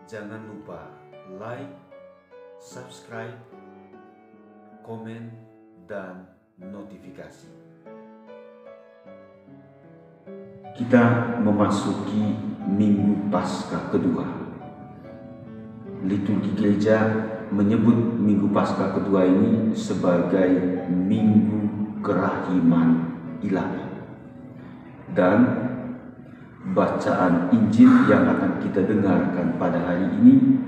Jangan lupa like, subscribe, komen, dan notifikasi. Kita memasuki Minggu Paskah kedua. Liturgi gereja menyebut Minggu Paskah kedua ini sebagai Minggu Kerahiman Ilahi. Dan bacaan Injil yang akan kita dengarkan pada hari ini,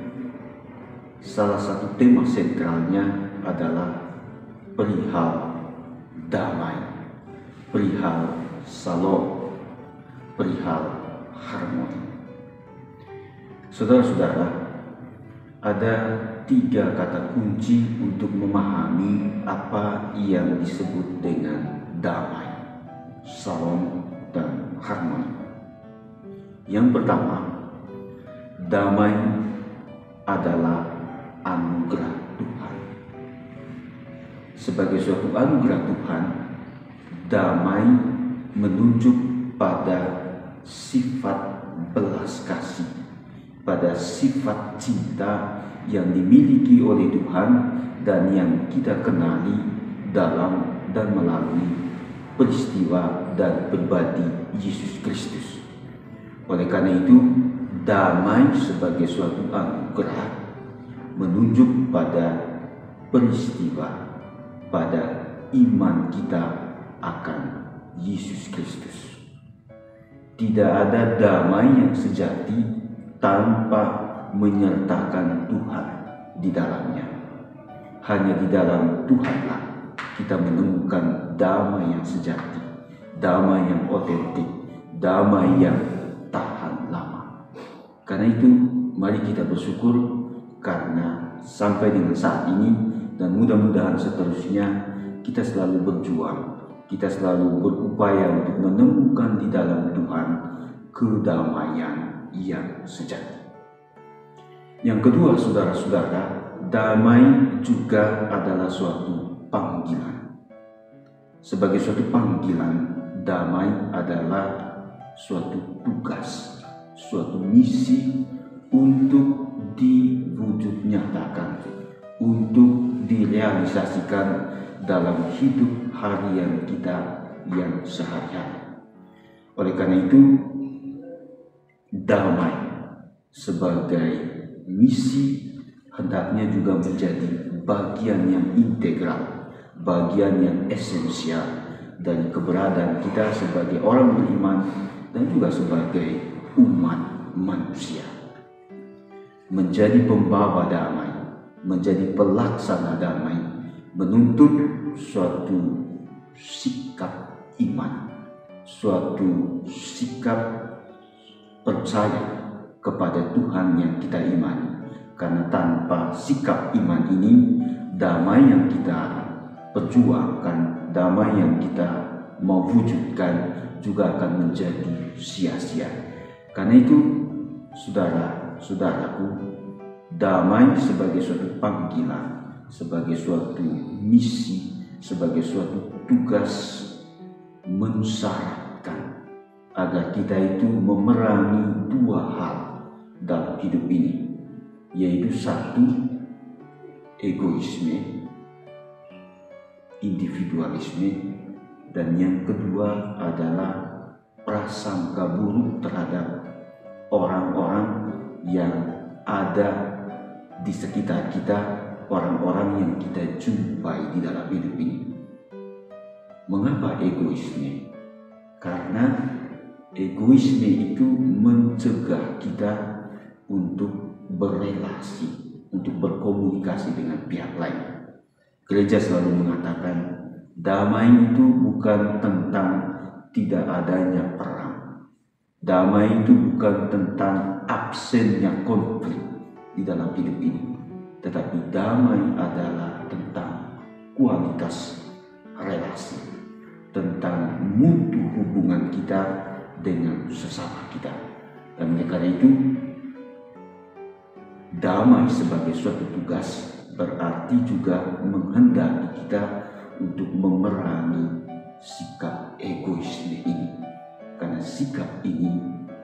salah satu tema sentralnya adalah perihal damai, perihal shalom, perihal harmoni. Saudara-saudara, ada 3 kata kunci untuk memahami apa yang disebut dengan damai, shalom, dan harmoni. Yang pertama, damai adalah anugerah Tuhan. Sebagai suatu anugerah Tuhan, damai menunjuk pada sifat belas kasih, pada sifat cinta yang dimiliki oleh Tuhan dan yang kita kenali dalam dan melalui peristiwa dan pribadi Yesus Kristus. Oleh karena itu, damai sebagai suatu anugerah menunjuk pada peristiwa, pada iman kita akan Yesus Kristus. Tidak ada damai yang sejati tanpa menyertakan Tuhan di dalamnya. Hanya di dalam Tuhanlah kita menemukan damai yang sejati, damai yang otentik, damai yang tahan lama. Karena itu, mari kita bersyukur karena sampai dengan saat ini dan mudah-mudahan seterusnya kita selalu berjuang, kita selalu berupaya untuk menemukan di dalam Tuhan kedamaian yang sejati. Yang kedua, saudara-saudara, damai juga adalah suatu panggilan. Sebagai suatu panggilan, damai adalah suatu tugas, suatu misi untuk diwujud nyatakan, untuk direalisasikan dalam hidup harian kita yang sehari-hari. Oleh karena itu, damai sebagai misi hendaknya juga menjadi bagian yang integral, bagian yang esensial dari keberadaan kita sebagai orang beriman dan juga sebagai umat manusia. Menjadi pembawa damai, menjadi pelaksana damai, menuntut suatu sikap iman, suatu sikap percaya kepada Tuhan yang kita imani. Karena tanpa sikap iman ini, damai yang kita perjuangkan, damai yang kita mau wujudkan juga akan menjadi sia-sia. Karena itu, saudara-saudaraku, damai sebagai suatu panggilan, sebagai suatu misi, sebagai suatu tugas mensyaratkan agar kita itu memerangi 2 hal dalam hidup ini, yaitu 1, egoisme, individualisme, dan yang kedua adalah prasangka buruk terhadap orang-orang yang ada di sekitar kita, orang-orang yang kita jumpai di dalam hidup ini. Mengapa egoisme? Karena egoisme itu mencegah kita untuk berelasi, untuk berkomunikasi dengan pihak lain. Gereja selalu mengatakan damai itu bukan tentang tidak adanya perang. Damai itu bukan tentang absennya konflik di dalam hidup ini. Tetapi damai adalah tentang kualitas relasi, tentang mutu hubungan kita dengan sesama kita. Dan karena itu, damai sebagai suatu tugas berarti juga menghendaki kita untuk memerangi sikap egoisme ini. Karena sikap ini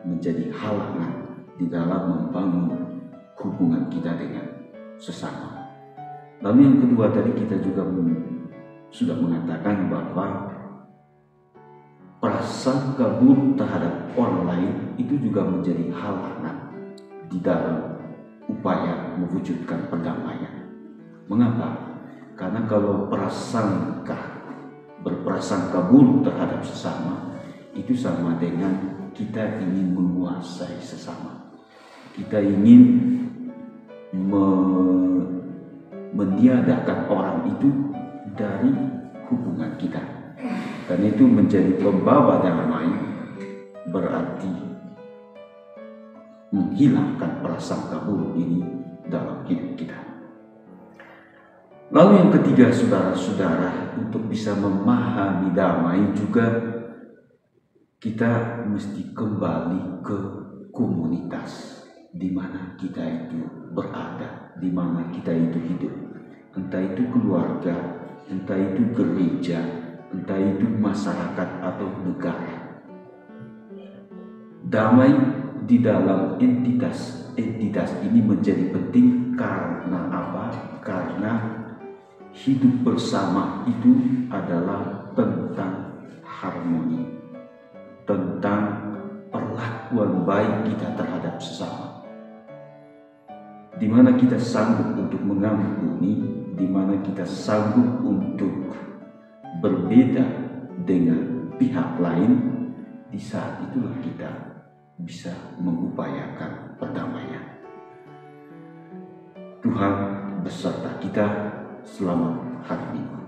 menjadi halangan di dalam membangun hubungan kita dengan sesama. Lalu yang kedua tadi kita juga sudah mengatakan bahwa prasangka buruk terhadap orang lain itu juga menjadi halangan di dalam upaya mewujudkan perdamaian. Mengapa? Karena kalau berprasangka buruk terhadap sesama itu sama dengan kita ingin menguasai sesama. Kita ingin meniadakan orang itu dari hubungan kita. Dan itu menjadi pembawa damai, berarti menghilangkan prasangka buruk ini dalam hidup kita. Lalu yang ketiga, saudara-saudara, untuk bisa memahami damai juga kita mesti kembali ke komunitas di mana kita itu berada, di mana kita itu hidup. Entah itu keluarga, entah itu gereja, entah itu masyarakat atau negara. Damai di dalam entitas ini menjadi penting karena apa? Karena hidup bersama itu adalah tentang harmoni, tentang perlakuan baik kita terhadap sesama, di mana kita sanggup untuk mengampuni, di mana kita sanggup untuk berbeda dengan pihak lain. Di saat itulah kita bisa mengupayakan perdamaian. Tuhan beserta kita. Selamat hari Minggu.